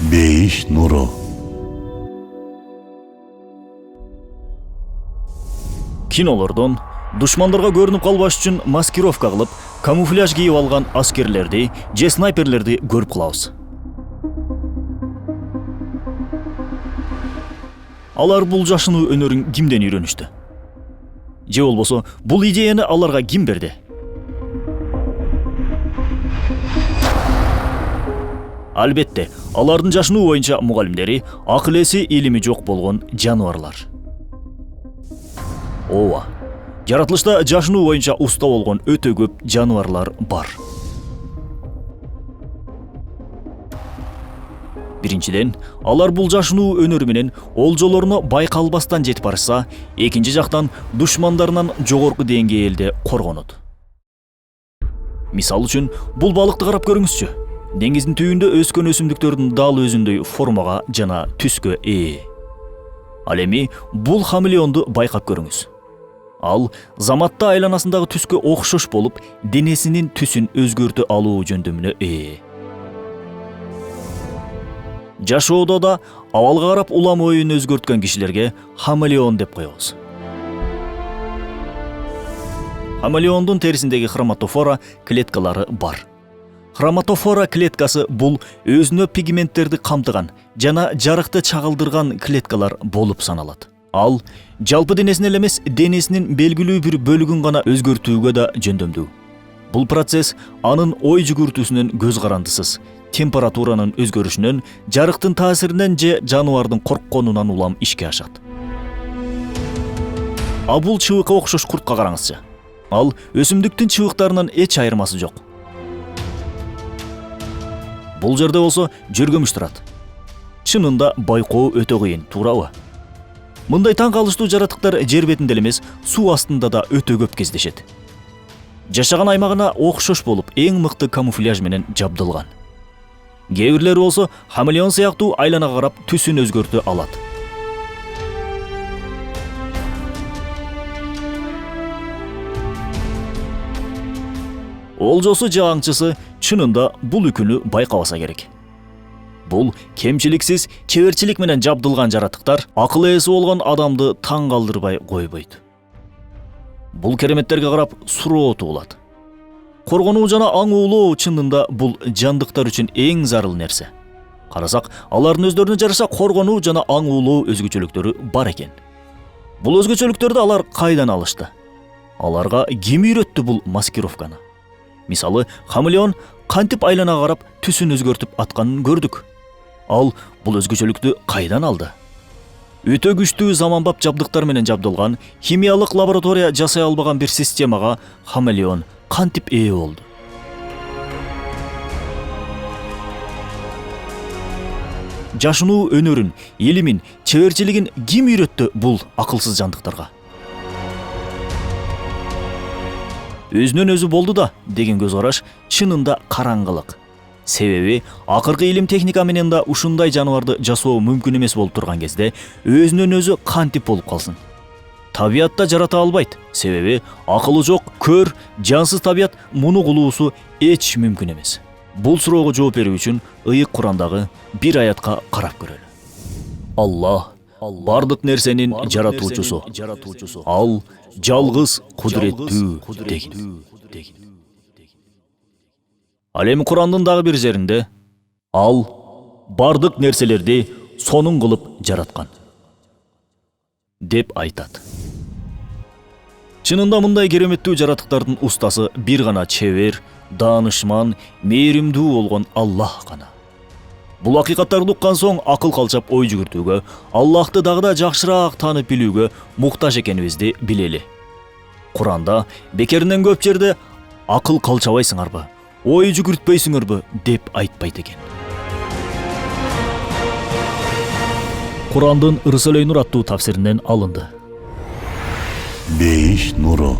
Бейиш нуру. Кинолордон душмандарга көрүнүп калбаш үчүн маскировка кылып, камуфляж кийип алган аскерлерди же снайперлерди көрүп калабыз. Алар бул жашынуу өнөрүн кимден үйрөнүштү? Же болбосо бул идеяны аларга ким берди? Албетте, алардын жашынуу боюнча мугалимдери акыл эси илими жок болгон жаныбарлар. Ооба, жаратылышта жашынуу боюнча уста болгон өтө көп жаныбарлар бар. Биринчиден, алар бул жашынуу өнөрү менен олжолоруна байкалбастан жетип барышса, экинчи жактан душмандарынан жогорку деңгээлде коргонот. Мисал үчүн, бул балыкты карап көрүңүзчү. Деңиздин түбүндө өскөн өсүмдүктөрдүн дал өзүндөй формага жана түскө ээ. Ал эми бул хамелеонду байкап көрүңүз. Ал заматта айланасындагы түскө окшош болуп, денесинин түсүн өзгөртө алуу жөндөмүнө ээ. Жашоодо да абалга карап улам оюн өзгөрткөн кишилерге хамелеон деп коебуз. Хамелеондун терисиндеги хроматофора клеткалары бар. Хроматофора клеткасы бул өзүнө пигменттерди камтыган жана жарыкты чагылдырган клеткалар болуп саналат. Ал жалпы денесин эле эмес, денесинин белгилүү бир бөлүгүн гана өзгөртүүгө да жөндөмдүү. Бул процесс анын ой жүгүртүүсүнөн көз карандысыз, температуранын өзгөрүшүнөн, жарыктын таасиринен же жаныбардын коркконунан улам ишке ашат. А бул чыбыкка окшош куртка караңызчы. Ал өсүмдүктүн чыбыктарынан эч айырмасы жок. Бул жерде болсо жөргөмүш турат. Чынында байкоо өтө кыйын, туурабы? Мындай таң калыштуу жаратыктар жер бетинде эле эмес, суу астында да өтө көп кездешет. Жашаган аймагына окшош болуп, эң мыкты камуфляж менен жабдылган. Кээ бирлери болсо хамелеон сыяктуу айланага карап түсүн өзгөртө алат. Олжосу же аңчысы чынында бул үкүнү байкабаса керек. Бул кемчиликсиз, чеберчилик менен жабдылган жаратыктар акыл ээси болгон адамды таң калтырбай койбойт. Бул кереметтерге карап суроо туулат. Коргонуу жана аң уулоо чынында бул жандыктар үчүн эң зарыл нерсе. Карасак, алардын өздөрүнө жараша коргонуу жана аң уулоо өзгөчөлүктөрү бар экен. Бул өзгөчөлүктөрдү алар кайдан алышты? Аларга ким үйрөттү бул маскировканы? Мисалы, хамелеон кантип айланага карап түсүн өзгөртүп атканын көрдүк. Ал бул өзгөчөлүктү кайдан алды? Өтө күчтүү заманбап жабдыктар менен жабдылган, химиялык лаборатория жасай албаган бир системага хамелеон кантип ээ болду? Жашынуу өнөрүн, илимин, чеберчилигин ким үйрөттү бул акылсыз жандыктарга? Өзүнөн өзү болду да деген көз караш чынында караңгылык. Себеби акыркы илим техника менен да ушундай жаныбарды жасоо мүмкүн эмес болуп турган кезде өзүнөн өзү кантип болуп калсын? Табиятта жарата албайт. Себеби акылы жок, көр, жансыз табият муну кылуусу эч мүмкүн эмес. Бул суроого жооп берүү үчүн ыйык Курандагы бир аятка карап көрөлү. Аллах бардык нерсенин жаратуучусу. Ал жалгыз кудуреттүү деген. Ал эми Курандын дагы бир жеринде ал бардык нерселерди сонун кылып жараткан деп айтат. Чынында мындай кереметтүү жаратыктардын устасы бир гана чебер, даанышман, мээримдүү болгон Аллах гана. Бул акыйкаттарды уккан соң акыл калчап ой жүгүртүүгө, Аллахты дагы да жакшыраак таанып билүүгө муктаж экенибизди билели. Куранда бекеринен көп жерде акыл калчабайсыңарбы, ой жүгүртпөйсүңөрбү деп айтпайт экен. Курандын Ырсалөй Нур аттуу тафсиринен алынды. Бейиш нуру.